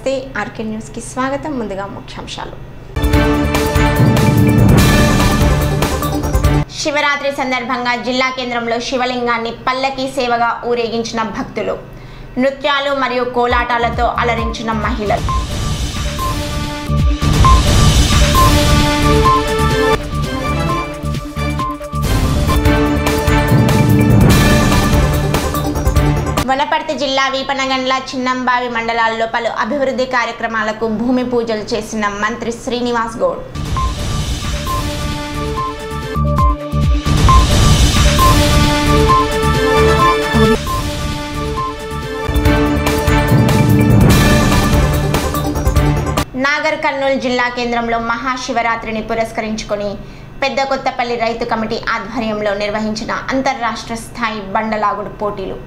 నమస్తే RK news కి స్వాగతం. ముందుగా ముఖ్యాంశాలు. శివరాత్రి సందర్భంగా జిల్లా కేంద్రంలో శివలింగాన్ని పల్లకి సేవగా ఊరేగించిన భక్తులు. నృత్యాలు మరియు కోలాటాలతో అలరించిన మహిళలు. వనపర్తి జిల్లా వీపనగండ్ల చిన్నంబావి మండలాల్లో పలు అభివృద్ధి కార్యక్రమాలకు భూమి పూజలు చేసిన మంత్రి శ్రీనివాస్ గౌడ్. నాగర్ కర్నూలు జిల్లా కేంద్రంలో మహాశివరాత్రిని పురస్కరించుకొని పెద్ద కొత్తపల్లి రైతు కమిటీ ఆధ్వర్యంలో నిర్వహించిన అంతర్రాష్ట్ర స్థాయి బండలాగుడు పోటీలు.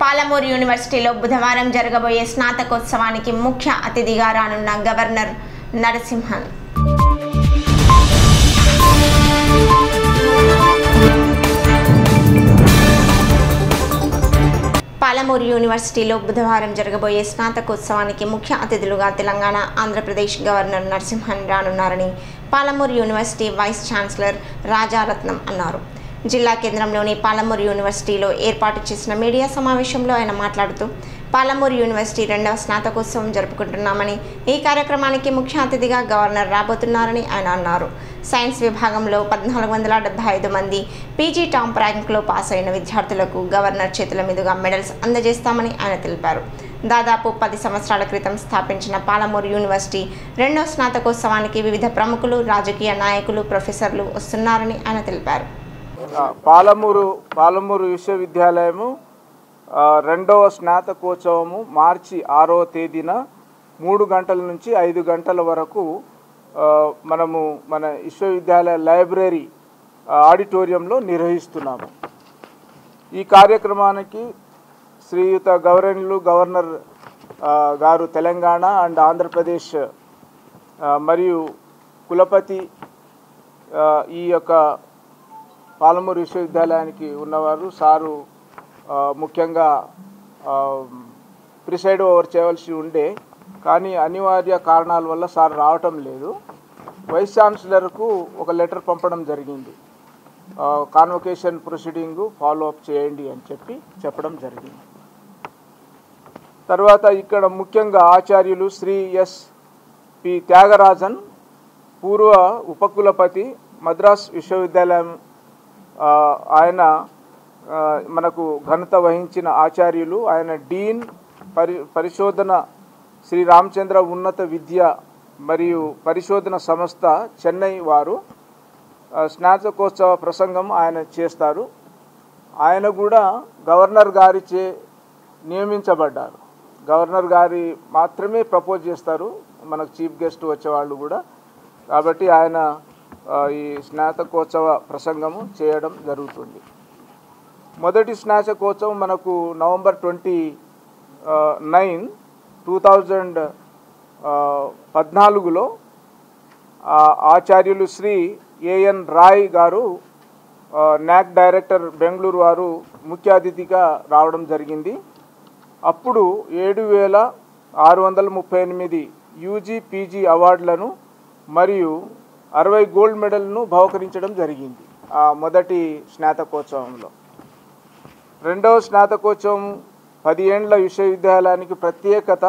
పాలమూరు యూనివర్సిటీలో బుధవారం జరగబోయే స్నాతకోత్సవానికి ముఖ్య అతిథిగా రానున్న గవర్నర్ నరసింహన్. పాలమూరు యూనివర్సిటీలో బుధవారం జరగబోయే స్నాతకోత్సవానికి ముఖ్య అతిథులుగా తెలంగాణ, ఆంధ్రప్రదేశ్ గవర్నర్ నరసింహన్ రానున్నారని Palamuru university vice chancellor Rajaratnam అన్నారు. జిల్లా కేంద్రంలోని పాలమూరు యూనివర్సిటీలో ఏర్పాటు చేసిన మీడియా సమావేశంలో ఆయన మాట్లాడుతూ పాలమూరు యూనివర్సిటీ 2వ స్నాతకోత్సవం జరుపుకుంటున్నామని, ఈ కార్యక్రమానికి ముఖ్య అతిథిగా గవర్నర్ రాబోతున్నారని ఆయన అన్నారు. సైన్స్ విభాగంలో 1475 మంది పీజీ టాప్ ర్యాంకులో పాస్ అయిన విద్యార్థులకు గవర్నర్ చేతుల మీదుగా మెడల్స్ అందజేస్తామని ఆయన తెలిపారు. దాదాపు 10 సంవత్సరాల క్రితం స్థాపించిన పాలమూరు యూనివర్సిటీ 2వ స్నాతకోత్సవానికి వివిధ ప్రముఖులు, రాజకీయ నాయకులు, ప్రొఫెసర్లు వస్తున్నారని ఆయన తెలిపారు. పాలమూరు విశ్వవిద్యాలయము 2వ స్నాతకోత్సవము మార్చి 6వ తేదీన 3 గంటల నుంచి 5 గంటల వరకు మనము మన విశ్వవిద్యాలయ లైబ్రరీ ఆడిటోరియంలో నిర్వహిస్తున్నాము. ఈ కార్యక్రమానికి శ్రీయుత గవర్నర్లు గవర్నర్ గారు తెలంగాణ అండ్ ఆంధ్రప్రదేశ్ మరియు కులపతి ఈ యొక్క పాలమూరు విశ్వవిద్యాలయానికి ఉన్నవారు సారు ముఖ్యంగా ప్రిసైడ్ ఓవర్ చేయవలసి ఉండే, కానీ అనివార్య కారణాల వల్ల సార్ రావటం లేదు. వైస్ ఛాన్సలర్కు ఒక లెటర్ పంపడం జరిగింది. కాన్వకేషన్ ప్రొసీడింగు ఫాలో అప్ చేయండి అని చెప్పడం జరిగింది. తర్వాత ఇక్కడ ముఖ్యంగా ఆచార్యులు శ్రీ ఎస్.పి. త్యాగరాజన్, పూర్వ ఉపకులపతి, మద్రాస్ విశ్వవిద్యాలయం, ఆయన మనకు ఘనత వహించిన ఆచార్యులు. ఆయన డీన్ పరిశోధన శ్రీ రామచంద్ర ఉన్నత విద్య మరియు పరిశోధన సంస్థ చెన్నై వారు స్నాతకోత్సవ ప్రసంగం ఆయన చేస్తారు. ఆయన కూడా గవర్నర్ గారిచే నియమించబడ్డారు. గవర్నర్ గారి మాత్రమే ప్రపోజ్ చేస్తారు మనకు చీఫ్ గెస్ట్ వచ్చేవాళ్ళు కూడా. కాబట్టి ఆయన ఈ స్నాతకోత్సవ ప్రసంగము చేయడం జరుగుతుంది. మొదటి స్నాతకోత్సవం మనకు నవంబర్ 29, 2014లో ఆచార్యులు శ్రీ ఏఎన్ రాయ్ గారు, నాక్ డైరెక్టర్ బెంగళూరు వారు ముఖ్య అతిథిగా రావడం జరిగింది. అప్పుడు 7,638 యూజీ పీజీ అవార్డులను మరియు 60 గోల్డ్ మెడల్ను బహుకరించడం జరిగింది ఆ మొదటి స్నాతకోత్సవంలో. 2వ స్నాతకోత్సవం 10 ఏండ్ల విశ్వవిద్యాలయానికి ప్రత్యేకత,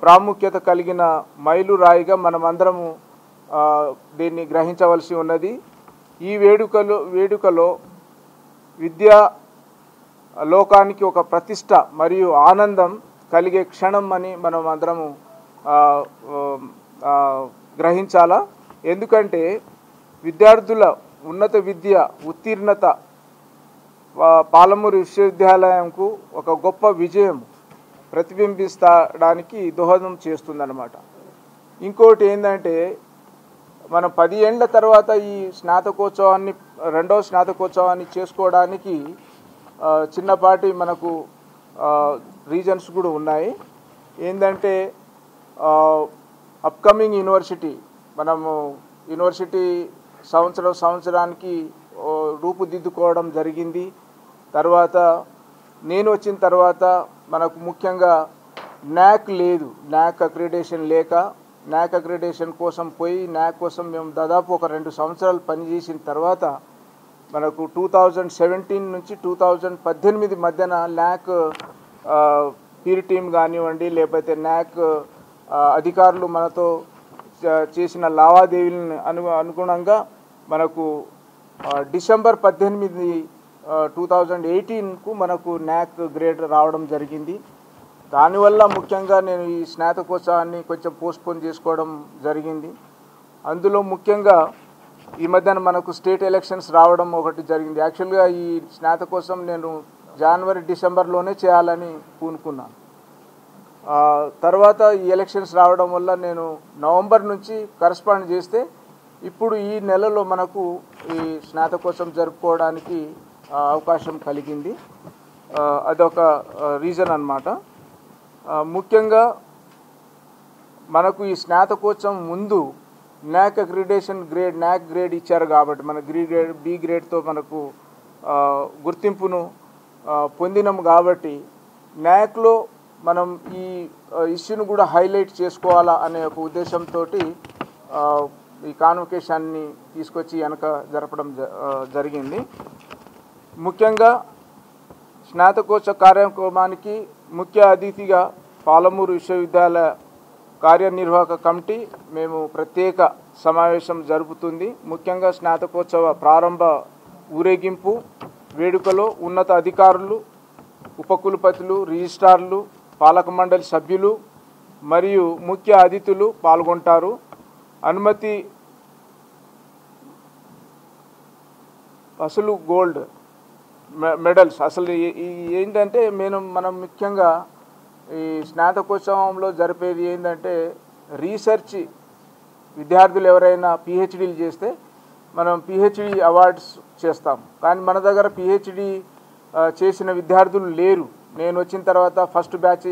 ప్రాముఖ్యత కలిగిన మైలురాయిగా మనమందరము దీన్ని గ్రహించవలసి ఉన్నది. ఈ వేడుకలో విద్యా లోకానికి ఒక ప్రతిష్ట మరియు ఆనందం కలిగే క్షణం అని మనం అందరము గ్రహించాలా. ఎందుకంటే విద్యార్థుల ఉన్నత విద్య ఉత్తీర్ణత పాలమూరు విశ్వవిద్యాలయంకు ఒక గొప్ప విజయం ప్రతిబింబించడానికి దోహదం చేస్తుందన్నమాట. ఇంకోటి ఏంటంటే మనం 10 ఏండ్ల తర్వాత ఈ స్నాతకోత్సవాన్ని 2వ స్నాతకోత్సవాన్ని చేసుకోవడానికి చిన్నపాటి మనకు రీజన్స్ కూడా ఉన్నాయి. ఏంటంటే అప్కమింగ్ యూనివర్సిటీ, మనము యూనివర్సిటీ సంవత్సరానికి రూపుదిద్దుకోవడం జరిగింది. తర్వాత నేను వచ్చిన తర్వాత మనకు ముఖ్యంగా న్యాక్ లేదు, న్యాక్ అక్రిడేషన్ లేక న్యాక్ అక్రిడేషన్ కోసం పోయి న్యాక్ కోసం మేము దాదాపు ఒక 2 సంవత్సరాలు పనిచేసిన తర్వాత మనకు 2017 నుంచి 2018 మధ్యన న్యాక్ పీర్ టీమ్ కానివ్వండి, లేకపోతే న్యాక్ అధికారులు మనతో చేసిన లావాదేవీలను అనుగుణంగా మనకు డిసెంబర్ 18, 2018కు మనకు న్యాక్ గ్రేడ్ రావడం జరిగింది. దానివల్ల ముఖ్యంగా నేను ఈ స్నాతకోత్సవాన్ని కొంచెం పోస్ట్పోన్ చేసుకోవడం జరిగింది. అందులో ముఖ్యంగా ఈ మధ్యన మనకు స్టేట్ ఎలక్షన్స్ రావడం ఒకటి జరిగింది. యాక్చువల్గా ఈ స్నాతకోత్సవం నేను జనవరి డిసెంబర్లోనే చేయాలని పూనుకున్నాను. తర్వాత ఈ ఎలక్షన్స్ రావడం వల్ల నేను నవంబర్ నుంచి కరస్పాండ్ చేస్తే ఇప్పుడు ఈ నెలలో మనకు ఈ స్నాతకోత్సవం జరుపుకోవడానికి అవకాశం కలిగింది. అదొక రీజన్ అన్నమాట. ముఖ్యంగా మనకు ఈ స్నాతకోత్సవం ముందు NAAC accreditation grade NAAC grade ఇచ్చారు కాబట్టి మన బి గ్రేడ్తో మనకు గుర్తింపును పొందినాము కాబట్టి న్యాక్లో మనం ఈ ఇష్యూను కూడా హైలైట్ చేసుకోవాలా అనే ఒక ఉద్దేశంతో ఈ కాన్వకేషన్ని తీసుకొచ్చి వెనక జరపడం జరిగింది. ముఖ్యంగా స్నాతకోత్సవ కార్యక్రమానికి ముఖ్య అతిథిగా పాలమూరు విశ్వవిద్యాలయ కార్యనిర్వాహక కమిటీ మేము ప్రత్యేక సమావేశం జరుపుతుంది. ముఖ్యంగా స్నాతకోత్సవ ప్రారంభ ఊరేగింపు వేడుకలో ఉన్నత అధికారులు, ఉపకులపతులు, రిజిస్ట్రార్లు, పాలక మండలి సభ్యులు మరియు ముఖ్య అతిథులు పాల్గొంటారు. అనుమతి అసలు గోల్డ్ మెడల్స్ అసలు ఏంటంటే మనం ముఖ్యంగా ఈ స్నాతకోత్సవంలో జరిపేది ఏంటంటే రీసెర్చ్ విద్యార్థులు ఎవరైనా పిహెచ్డీలు చేస్తే మనం పిహెచ్డి అవార్డ్స్ చేస్తాం. కానీ మన దగ్గర పిహెచ్డి చేసిన విద్యార్థులు లేరు. నేను వచ్చిన తర్వాత ఫస్ట్ బ్యాచ్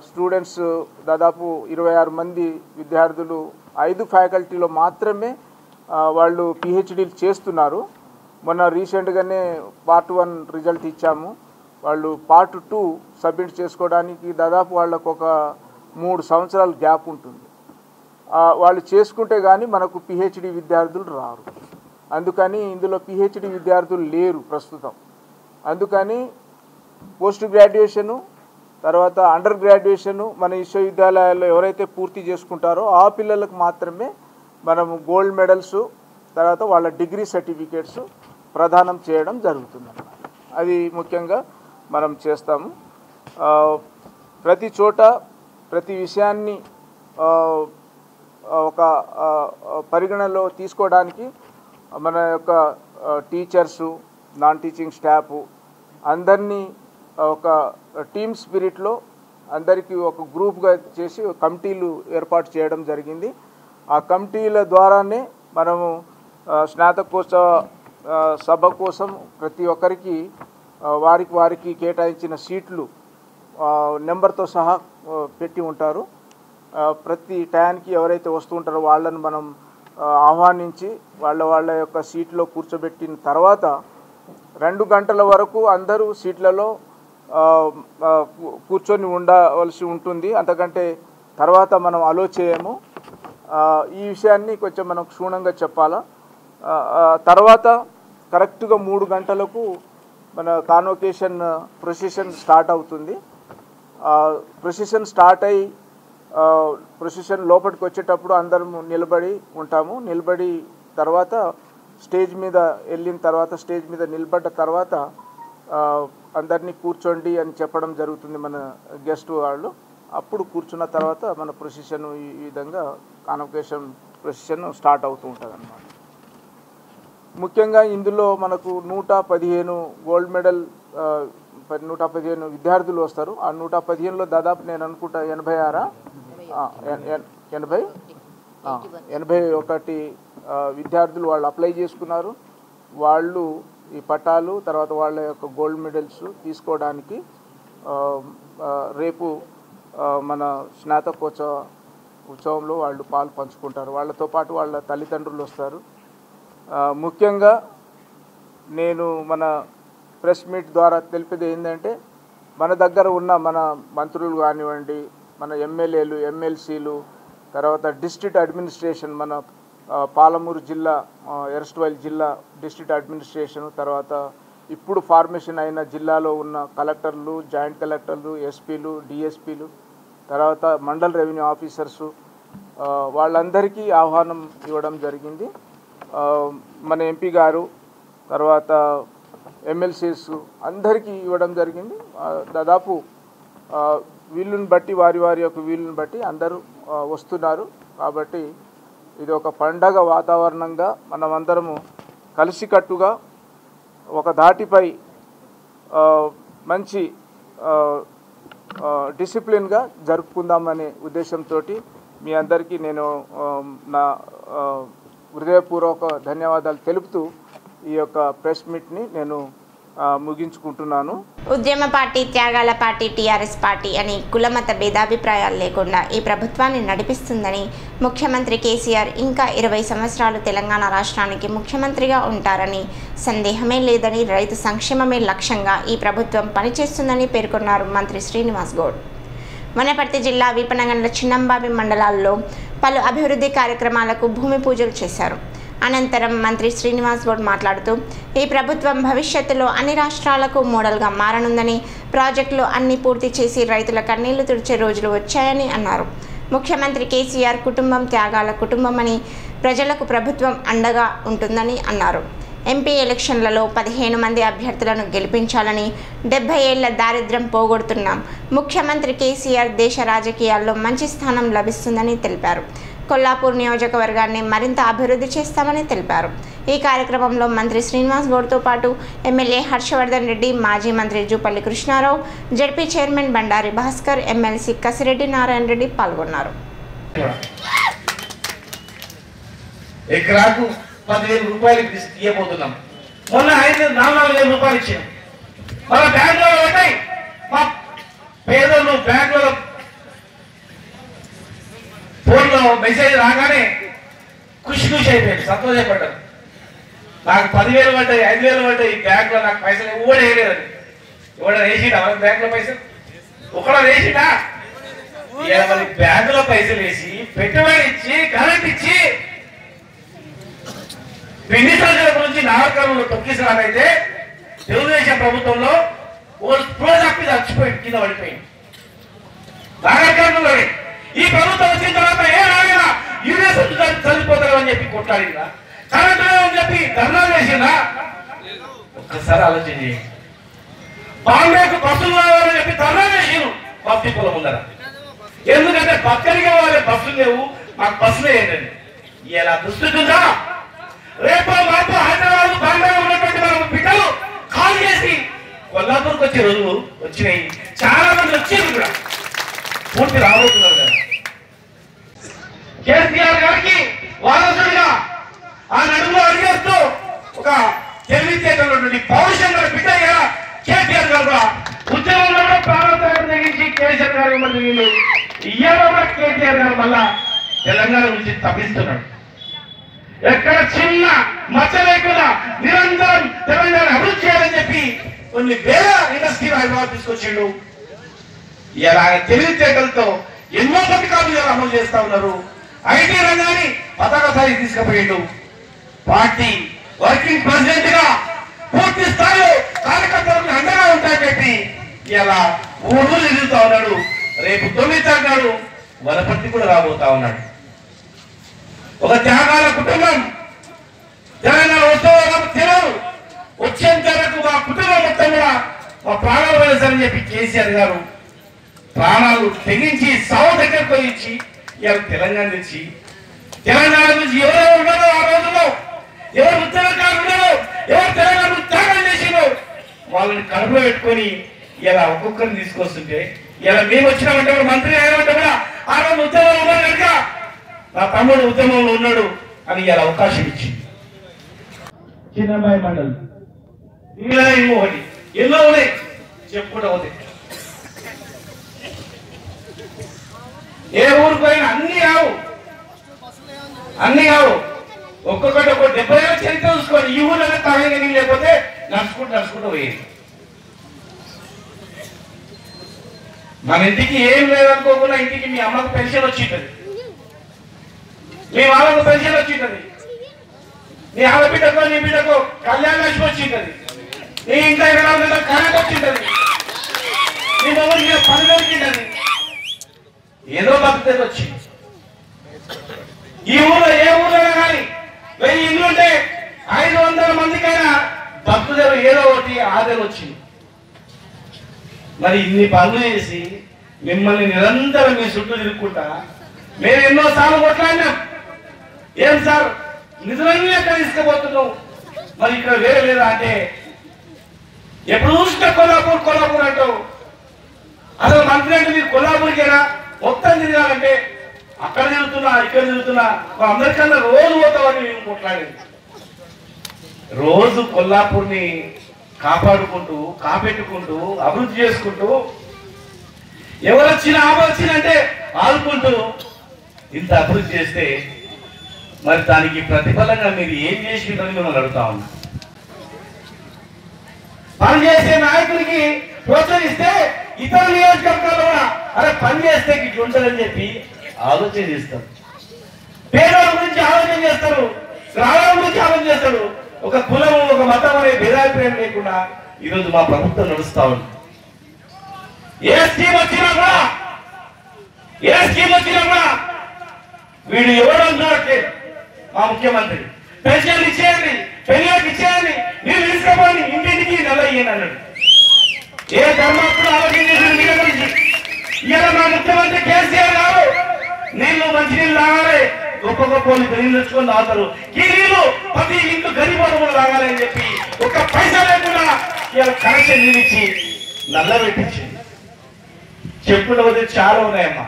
స్టూడెంట్స్ దాదాపు 26 మంది విద్యార్థులు 5 ఫ్యాకల్టీలో మాత్రమే వాళ్ళు పిహెచ్డీలు చేస్తున్నారు. మొన్న రీసెంట్గానే పార్ట్ 1 రిజల్ట్ ఇచ్చాము. వాళ్ళు పార్ట్ 2 సబ్మిట్ చేసుకోవడానికి దాదాపు వాళ్ళకు ఒక 3 సంవత్సరాల గ్యాప్ ఉంటుంది. వాళ్ళు చేసుకుంటే కానీ మనకు పిహెచ్డి విద్యార్థులు రారు. అందుకని ఇందులో పిహెచ్డి విద్యార్థులు లేరు ప్రస్తుతం. అందుకని పోస్ట్ గ్రాడ్యుయేషను తర్వాత అండర్ గ్రాడ్యుయేషను మన విశ్వవిద్యాలయాల్లో ఎవరైతే పూర్తి చేసుకుంటారో ఆ పిల్లలకు మాత్రమే మనము గోల్డ్ మెడల్స్ తర్వాత వాళ్ళ డిగ్రీ సర్టిఫికేట్స్ ప్రదానం చేయడం జరుగుతుంది. అది ముఖ్యంగా మనం చేస్తాము. ప్రతి చోట ప్రతి విషయాన్ని ఒక పరిగణలో తీసుకోవడానికి మన యొక్క టీచర్సు, నాన్ టీచింగ్ స్టాఫ్ అందరినీ ఒక టీమ్ స్పిరిట్లో అందరికీ ఒక గ్రూప్గా చేసి కమిటీలు ఏర్పాటు చేయడం జరిగింది. ఆ కమిటీల ద్వారానే మనము స్నాతకోత్సవ సభ కోసం ప్రతి ఒక్కరికి వారికి కేటాయించిన సీట్లు నెంబర్తో సహా పెట్టి ఉంటారు. ప్రతి టయానికి ఎవరైతే వస్తూ ఉంటారో వాళ్ళని మనం ఆహ్వానించి వాళ్ళ యొక్క సీట్లో కూర్చోబెట్టిన తర్వాత 2 గంటల వరకు అందరూ సీట్లలో కూర్చొని ఉండవలసి ఉంటుంది. అంతకంటే తర్వాత మనం అలో చేయము. ఈ విషయాన్ని కొంచెం మనం క్షుణ్ణంగా చెప్పాలా. తర్వాత కరెక్ట్గా 3 గంటలకు మన కాన్వకేషన్ ప్రొసెషన్ స్టార్ట్ అవుతుంది. ప్రొసెషన్ స్టార్ట్ అయ్యి ప్రొసెషన్ లోపలికి వచ్చేటప్పుడు అందరం నిలబడి ఉంటాము. నిలబడి తర్వాత స్టేజ్ మీద వెళ్ళిన తర్వాత స్టేజ్ మీద నిలబడ్డ తర్వాత అందరినీ కూర్చోండి అని చెప్పడం జరుగుతుంది మన గెస్ట్ వాళ్ళు. అప్పుడు కూర్చున్న తర్వాత మన ప్రొసెషన్ ఈ విధంగా కాన్వకేషన్ ప్రొసెషన్ స్టార్ట్ అవుతూ ఉంటుంది అన్నమాట. ముఖ్యంగా ఇందులో మనకు 115 గోల్డ్ మెడల్ 115 విద్యార్థులు వస్తారు. ఆ 115లో దాదాపు నేను అనుకుంటా 81 విద్యార్థులు వాళ్ళు అప్లై చేసుకున్నారు. వాళ్ళు ఈ పట్టాలు తర్వాత వాళ్ళ యొక్క గోల్డ్ మెడల్స్ తీసుకోవడానికి రేపు మన స్నాతకోత్సవంలో వాళ్ళు పాలు పంచుకుంటారు. వాళ్ళతో పాటు వాళ్ళ తల్లిదండ్రులు వస్తారు, ముఖ్యంగా నేను మన ప్రెస్ మీట్ ద్వారా తెలిపేది ఏంటంటే మన దగ్గర ఉన్న మన మంత్రులు కానివ్వండి, మన ఎమ్మెల్యేలు, ఎమ్మెల్సీలు, తర్వాత డిస్ట్రిక్ట్ అడ్మినిస్ట్రేషన్, మన పాలమూరు జిల్లా ఎర్స్ట్వైల్ జిల్లా డిస్ట్రిక్ట్ అడ్మినిస్ట్రేషన్, తర్వాత ఇప్పుడు ఫార్మేషన్ అయిన జిల్లాలో ఉన్న కలెక్టర్లు, జాయింట్ కలెక్టర్లు, ఎస్పీలు, డిఎస్పీలు, తర్వాత మండల్ రెవెన్యూ ఆఫీసర్సు, వాళ్ళందరికీ ఆహ్వానం ఇవ్వడం జరిగింది. మన ఎంపీ గారు, తర్వాత ఎమ్మెల్సీస్ అందరికీ ఇవ్వడం జరిగింది. దాదాపు వీళ్ళని బట్టి వారి యొక్క వీళ్ళని బట్టి అందరూ వస్తున్నారు. కాబట్టి ఇది ఒక పండగ వాతావరణంగా మనమందరము కలిసికట్టుగా ఒక దాటిపై మంచి డిసిప్లిన్గా జరుపుకుందామనే ఉద్దేశంతో మీ అందరికీ నేను నా హృదయపూర్వక ధన్యవాదాలు తెలుపుతూ ఈ యొక్క ప్రెస్ మీట్ని నేను ముగించుకుంటున్నాను. ఉద్యమ పార్టీ, త్యాగాల పార్టీ, టీఆర్ఎస్ పార్టీ అని కులమత భేదాభిప్రాయాలు లేకుండా ఈ ప్రభుత్వాన్ని నడిపిస్తుందని ముఖ్యమంత్రి కేసీఆర్ ఇంకా 20 సంవత్సరాలు తెలంగాణ రాష్ట్రానికి ముఖ్యమంత్రిగా ఉంటారని సందేహమే లేదని, రైతు సంక్షేమమే లక్ష్యంగా ఈ ప్రభుత్వం పనిచేస్తుందని పేర్కొన్నారు మంత్రి శ్రీనివాస్ గౌడ్. వనపర్తి జిల్లా వీపనగండ్ల, చిన్నంబావి మండలాల్లో పలు అభివృద్ధి కార్యక్రమాలకు భూమి పూజలు చేశారు. అనంతరం మంత్రి శ్రీనివాస్ గౌడ్ మాట్లాడుతూ ఈ ప్రభుత్వం భవిష్యత్తులో అన్ని రాష్ట్రాలకు మోడల్గా మారనుందని, ప్రాజెక్టులు అన్ని పూర్తి చేసి రైతుల కన్నీళ్లు తుడిచే రోజులు వచ్చాయని అన్నారు. ముఖ్యమంత్రి కేసీఆర్ కుటుంబం త్యాగాల కుటుంబం అని, ప్రజలకు ప్రభుత్వం అండగా ఉంటుందని అన్నారు. ఎంపీ ఎలక్షన్లలో 15 మంది అభ్యర్థులను గెలిపించాలని, 70 ఏళ్ల దారిద్ర్యం పోగొడుతున్నాం. ముఖ్యమంత్రి కేసీఆర్ దేశ రాజకీయాల్లో మంచి స్థానం లభిస్తుందని తెలిపారు. కొల్లాపూర్ నియోజకవర్గాన్ని మరింత అభివృద్ధి చేస్తామని తెలిపారు. ఈ కార్యక్రమంలో మంత్రి శ్రీనివాస్ గౌడ్తో పాటు ఎమ్మెల్యే హర్షవర్ధన్ రెడ్డి, మాజీ మంత్రి Jupally Krishna Rao, ZP chairman Bandari Bhaskar, MLC Kasireddy Narayana Reddy పాల్గొన్నారు. ఎకరాకు 10,000 రూపాయలు ఇవ్వబోతున్నాం. మొన్న 4,000 రూపాయలు ఇచ్చాం. మన బ్యాంకులో ఉంటాయి. మా పేదలు బ్యాంకులో ఫోన్లో మెసేజ్ రాగానే ఖుషి అయిపోయాడు, సంతోషపడ్డారు. నాకు 10,000 పడ్డాయి, 5,000 పడ్డాయి, బ్యాంకులో నాకు పైసలు ఎవరు వేయలేదని. ఎవడ వేసిడా మన బ్యాంకులో పైసలు? ఒకడ వేసిడా? మరి బ్యాంకులో పైసలు వేసి, పెట్టుబడి ఇచ్చి, కరెంట్ ఇచ్చి, పెళ్లి సంఖ్యల గురించి నాగరికంలో తొక్కిసలాడైతే తెలుగుదేశం ప్రభుత్వంలో ప్రోజాక్ట్ చచ్చిపోయింది, కింద పడిపోయింది. నాగరికంలోనే ఈ ప్రభుత్వం వచ్చిన తర్వాత ఏ రాయినా యూనియస్ చనిపోతారు అని చెప్పి కొట్లాడిందా? కరెంట్ అని చెప్పి ధర్నా చేసిందా? ఒక్కసారి ఆలోచన చేయండి. బాంబేకు బస్సులు రావాలని చెప్పి ధర్నా చేసిండు పబ్లిక్ పొలం ముందర. ఎందుకంటే పక్కనిగా వాళ్ళే బస్సులు లేవు, మాకు బస్సులు ఏంటండి. ఇలా దుస్థితి ఉందా? రేపు మాపు హైదరాబాద్, బాంబే ఉన్నటువంటి మన బిడ్డలు కాల్ చేసి కొల్లాపూర్కి వచ్చే రోజులు వచ్చినాయి. చాలా మంది వచ్చేది కూడా పూర్తి రాబోతున్నారు కదా. కేసీఆర్ గారికి వారసుడిగా ఆ నడుములో అడిగేస్తూ ఒక తెలివితేటటువంటి పౌరుషం గల బిడ్డ కేసీఆర్ గారు కూడా ఉద్యమంలో కూడా ప్రారంభం తగ్గించి కేసీఆర్ గారు జరిగింది. ఇయ్యాలో కూడా కేసీఆర్ గారు మళ్ళా తెలంగాణ గురించి తప్పిస్తున్నాడు. ఎక్కడ చిన్న మచ్చ లేకుండా నిరంతరం తెలంగాణ అభివృద్ధి చేయాలని చెప్పి కొన్ని వేల ఇండస్ట్రీలు హైదరాబాద్ తీసుకొచ్చిండు. ఇలా తెలివితేటలతో ఎన్నో పథకాలు అమలు చేస్తా ఉన్నారు. ఐటీ రంగాన్ని పతాక స్థాయికి తీసుకుపోయిండు. పార్టీ వర్కింగ్ ప్రెసిడెంట్ గా పూర్తి స్థాయిలో కార్యకర్తలకు అండగా ఉంటాయని చెప్పి ఇలా ఊరు ఎదుగుతా ఉన్నాడు. రేపు 9 తారీఖు వనపర్తి కూడా రాబోతా ఉన్నాడు. ఒక త్యాగాల కుటుంబం తెలంగాణ ఉత్సవాలకు తెలియదు. వచ్చేంత వరకు మా కుటుంబం మొత్తం కూడా మా ప్రాణాలు వేస్తారని చెప్పి కేసీఆర్ గారు ప్రాణాలు తెగించి సావు దగ్గరకు ఇచ్చి ఇవాళ తెలంగాణ నుంచి తెలంగాణ నుంచి ఎవరెవరు ఉన్నారో ఆ రోజుల్లో, ఎవరు ఉద్యమకారులు ఉన్నారో, ఎవరు తెలంగాణ త్యాగం చేసినో వాళ్ళని కడుపులో పెట్టుకొని ఇలా ఒక్కొక్కరిని తీసుకొస్తుంటే ఇలా మేము వచ్చినామంటే మంత్రి అయ్యామంటే కూడా ఆ రోజు ఉద్యమంలో ఉన్నారు కనుక నా తమ్ముడు ఉద్యమంలో ఉన్నాడు అని ఇలా అవకాశం ఇచ్చింది. చిన్నమ్మాయి మండలి ఇలా ఏమో ఒకటి ఎన్నో ఉన్నాయి చెప్పుకుంటా పోతే. ఏ ఊరికి పోయినా అన్ని కావు ఒక్కొక్కటి ఒక 70 ఏళ్ళ చరిత్ర చూసుకోండి. ఈ ఊళ్ళో తాగేది నీళ్ళు లేకపోతే నడుచుకుంటూ పోయేది. మన ఇంటికి ఏం లేదనుకోకుండా ఇంటికి మీ అమ్మకు పెన్షన్ వచ్చింటది, మీ వాళ్ళకు పెన్షన్ వచ్చింటది, నీ ఆడబిడ్డకో నీ బిడ్డకో కళ్యాణ లక్ష్మి వచ్చింటది, నీ ఇంట్లో కరెంట్ వచ్చింటది, నీ మొదటి పని దొరికింటది, ఏదో బతుకుతుంది వచ్చి. ఈ ఊళ్ళో ఏ ఊళ్ళో కానీ 1000 ఇల్లు ఉంటే 500 మందికైనా భక్తులు ఏదో ఒకటి ఆదరణ వచ్చింది. మరి ఇన్ని పనులు చేసి మిమ్మల్ని నిరంతరం మీ చుట్టూ తిరుగుకుంటా మేము ఎన్నోసార్లు కొట్లాడినాం. ఏం సార్ నిజంగా ఎక్కడ తీసుకుపోతున్నావు, మరి ఇక్కడ వేరే లేదా అంటే ఎప్పుడు చూసినా కొల్లాపూర్ అంటావు. అసలు మంత్రి అంటే మీరు కొల్లాపూర్కేనా మొత్తం తిరగాలంటే అక్కడ తిరుగుతున్నా ఇక్కడ తిరుగుతున్నా అందరికన్నా రోజు పోతామని మేము కొట్లాడేది. రోజు కొల్లాపూర్ని కాపాడుకుంటూ కాపెట్టుకుంటూ అభివృద్ధి చేసుకుంటూ ఎవరొచ్చినా ఆపొచ్చిందంటే ఆదుకుంటూ ఇంత అభివృద్ధి చేస్తే మరి దానికి ప్రతిఫలంగా మీరు ఏం చేసిందని మిమ్మల్ని అడుగుతా ఉన్నా. పనిచేసే నాయకుడికి ప్రోత్సహిస్తే ఇతర నియోజకవర్గాల్లో కూడా అరే పని చేస్తే ఇట్లా ఉంటుందని చెప్పి ఆలోచన చేస్తారు. పేదల గురించి ఆలోచన చేస్తారు, గ్రామాల గురించి ఆలోచన చేస్తారు. ఒక కులం ఒక మతం అనే భేదాభిప్రాయం లేకుండా ఈరోజు మా ప్రభుత్వం నడుస్తా ఉంది. ఏ స్కీమ్ వచ్చినా కూడా వీడు ఎవరు చూడట్లేదు. మా ముఖ్యమంత్రి పెన్షన్ ఇచ్చేయండి, పెళ్ళికి ఇచ్చేయండి, మీరు తీసుకోండి, ఇంటింటికి నెల ఇయ్యండి అన్నాడు. ఏ ధర్మాత్ముడు ఆలోచన చేసిన నీళ్ళ గురించి ఇవాళ మా ముఖ్యమంత్రి కేసీఆర్ గారు నీళ్లు మంచినీళ్ళు తాగాలి, గొప్ప గొప్ప నీళ్ళు తెచ్చుకొని తాగుతారు. ఈ నీళ్లు ప్రతి ఇంట్లో గరీబోడు కూడా తాగాలి అని చెప్పి ఒక్క పైసా లేకుండా ఇవాళ కనెక్షన్ నీళ్ళు ఇచ్చి నల్ల పెట్టించింది. చెప్పుకుంటూ పోతే చాలా ఉన్నాయమ్మా,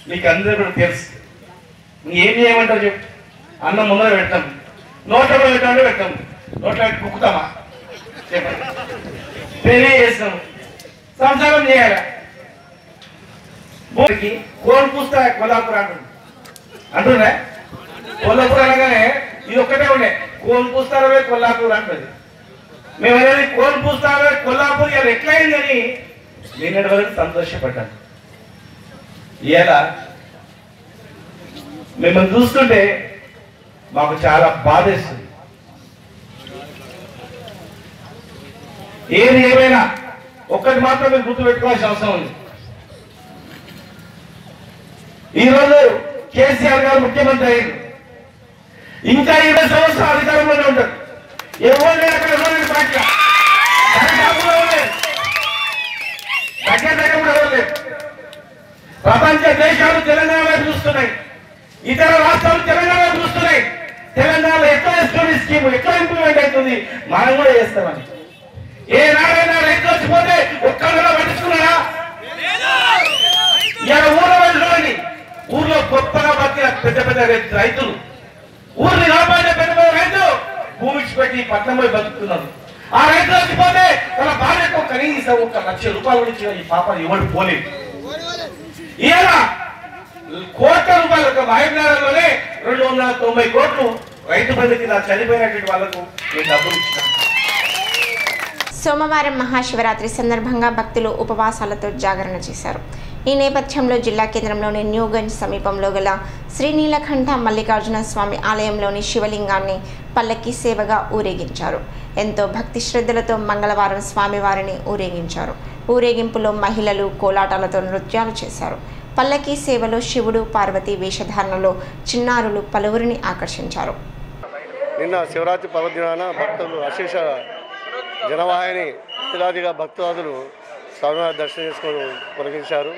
మీకు అందరూ కూడా తెలుసు. ఏం చేయమంటావు చెప్పు. అన్నం ముందర పెడతాం, నోట్లో పెట్టామంటే పెట్టాం, నోట్లో పెట్టి కుక్కుతామా చెప్పండి. పెళ్లి చేస్తాం, సంసారం చేయాలి. కోన్ పూస్తా కొల్లాపూర్ అంటున్నా. కొల్లాపూర్ అనగానే ఇది ఒక్కటే ఉండే, కోన్ పూస్తారవే కొల్లాపూర్ అంటుంది. మేము అనేది కోన్ పూస్తారవే కొల్లాపూర్ ఇలా ఎట్లయిందని నిన్నటి వరకు సంతోషపడ్డాను. ఇలా మిమ్మల్ని చూస్తుంటే మాకు చాలా బాధేస్తుంది. ఏది ఏమైనా ఒక్కటి మాత్రం మీరు గుర్తుపెట్టుకోవాల్సిన అవసరం ఉంది. ఈరోజు కేసీఆర్ గారు ముఖ్యమంత్రి అయ్యారు, ఇంకా 20 సంవత్సరాలు అధికారంలోనే ఉంటారు. ఎవరు లేదు అక్కడ, ఎవరు పార్టీ దగ్గర కూడా ఎవరు లేదు. ప్రపంచ దేశాలు తెలంగాణ వైపు చూస్తున్నాయి, ఇతర రాష్ట్రాలు తెలంగాణ వైపు చూస్తున్నాయి. తెలంగాణలో ఎట్లా ఎస్టోరీ స్కీమ్ ఎట్లా ఇంప్లిమెంట్ అవుతుంది, మనం కూడా చేస్తామని. ఏనాడైనా రైతు వచ్చిపోతే ఒక్కళ్ళలో పట్టించుకున్నారా? ఇలా ఊళ్ళో వెళ్ళి ఊర్లో గొప్పగా బతికిన పెద్ద పెద్ద రైతులు, ఊరిని కాపాడే పెద్ద పెద్ద రైతులు భూమికి పెట్టి పట్నం పోయి బతుకుతున్నారు. ఆ రైతులు వచ్చిపోతే తన భార్యకు కనీసం 1 లక్ష రూపాయలు ఇచ్చిన ఈ పాప ఎవరు పోలేదు. ఇలా కోట్ల రూపాయలు ఒక మహిళలోనే 290 కోట్లు రైతు బంధుకి చనిపోయినటువంటి వాళ్లకు నేను డబ్బులు ఇచ్చిన. సోమవారం మహాశివరాత్రి సందర్భంగా భక్తులు ఉపవాసాలతో జాగరణ చేశారు. ఈ నేపథ్యంలో జిల్లా కేంద్రంలోని న్యూగంజ్ సమీపంలో గల శ్రీనీలకంఠ మల్లికార్జున స్వామి ఆలయంలోని శివలింగాన్ని పల్లకి సేవగా ఊరేగించారు. ఎంతో భక్తి శ్రద్ధలతో మంగళవారం స్వామివారిని ఊరేగించారు. ఊరేగింపులో మహిళలు కోలాటాలతో నృత్యాలు చేశారు. పల్లకి సేవలో శివుడు పార్వతి వేషధారణలో చిన్నారులు పలువురిని ఆకర్షించారు. నిన్న శివరాత్రి పర్వదినాన భక్తులు అశేష జనవాహిని వేలాదిగా భక్తులు స్వామివారి దర్శనం చేసుకొని పొలగించారు.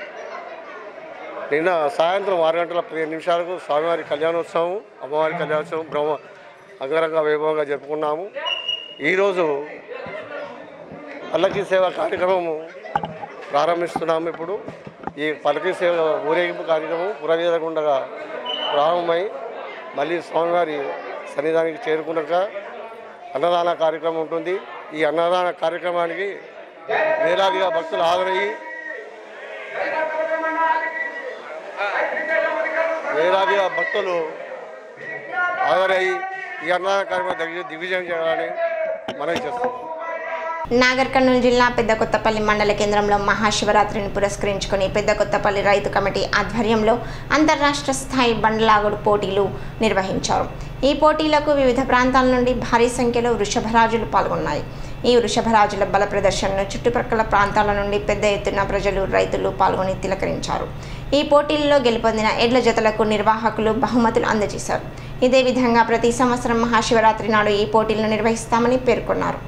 నిన్న సాయంత్రం 6 గంటల 15 నిమిషాలకు స్వామివారి కళ్యాణోత్సవం, అమ్మవారి కళ్యాణోత్సవం అంగరంగ వైభవంగా జరుపుకున్నాము. ఈరోజు పల్లకి సేవ కార్యక్రమం ప్రారంభిస్తున్నాము. ఇప్పుడు ఈ పల్లకి సేవ ఊరేగింపు కార్యక్రమం పురవీధగుండగా ప్రారంభమై మళ్ళీ స్వామివారి సన్నిధానికి చేరుకున్నాక అన్నదాన కార్యక్రమం ఉంటుంది. ఈ అన్నదాన కార్యక్రమానికి వేలాదిగా భక్తులు హాజరయ్యి ఈ అన్నదాన కార్యక్రమం దిగ్విజయం చేయాలని మనవి చేస్తున్నాం. నాగర్ కర్నూలు జిల్లా పెద్దకొత్తపల్లి మండల కేంద్రంలో మహాశివరాత్రిని పురస్కరించుకుని పెద్దకొత్తపల్లి రైతు కమిటీ ఆధ్వర్యంలో అంతర్రాష్ట్ర స్థాయి బండలాగుడు పోటీలు నిర్వహించారు. ఈ పోటీలకు వివిధ ప్రాంతాల నుండి భారీ సంఖ్యలో వృషభరాజులు పాల్గొన్నాయి. ఈ వృషభరాజుల బల ప్రదర్శనను చుట్టుప్రక్కల ప్రాంతాల నుండి పెద్ద ఎత్తున ప్రజలు, రైతులు పాల్గొని తిలకరించారు. ఈ పోటీల్లో గెలుపొందిన ఎడ్ల జతలకు నిర్వాహకులు బహుమతులు అందజేశారు. ఇదే విధంగా ప్రతి సంవత్సరం మహాశివరాత్రి నాడు ఈ పోటీలను నిర్వహిస్తామని పేర్కొన్నారు.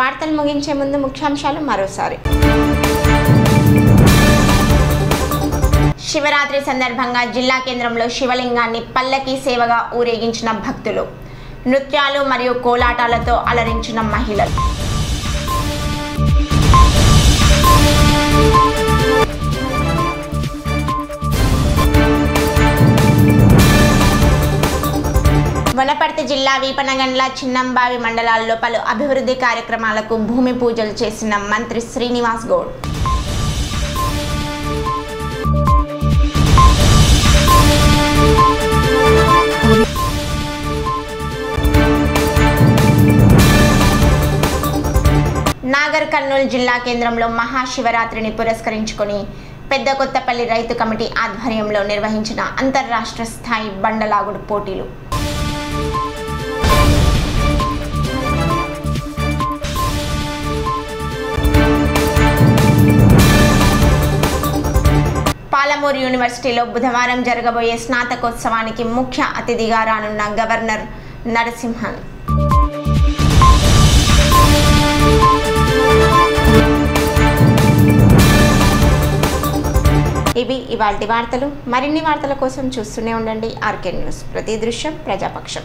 వార్తలు ముగించే ముందు ముఖ్యాంశాలు మరోసారి. శివరాత్రి సందర్భంగా జిల్లా కేంద్రంలో శివలింగాన్ని పల్లకీ సేవగా ఊరేగించిన భక్తులు, నృత్యాలు మరియు కోలాటాలతో అలరించిన మహిళలు. వనపర్తి జిల్లా వీపనగండ్ల, చిన్నంబావి మండలాల్లో పలు అభివృద్ధి కార్యక్రమాలకు భూమి పూజలు చేసిన మంత్రి శ్రీనివాస్ గౌడ్. నాగర్ కర్నూలు జిల్లా కేంద్రంలో మహాశివరాత్రిని పురస్కరించుకొని పెద్దకొత్తపల్లి రైతు కమిటీ ఆధ్వర్యంలో నిర్వహించిన అంతర్రాష్ట్ర స్థాయి బండలాగుడు పోటీలు. పాలమూరు యూనివర్సిటీలో బుధవారం జరగబోయే స్నాతకోత్సవానికి ముఖ్య అతిథిగా రానున్న గవర్నర్ నరసింహన్. ఇవి ఇవాల్టి వార్తలు. మరిన్ని వార్తల కోసం చూస్తూనే ఉండండి ఆర్కే న్యూస్. ప్రతి దృశ్యం ప్రజాపక్షం.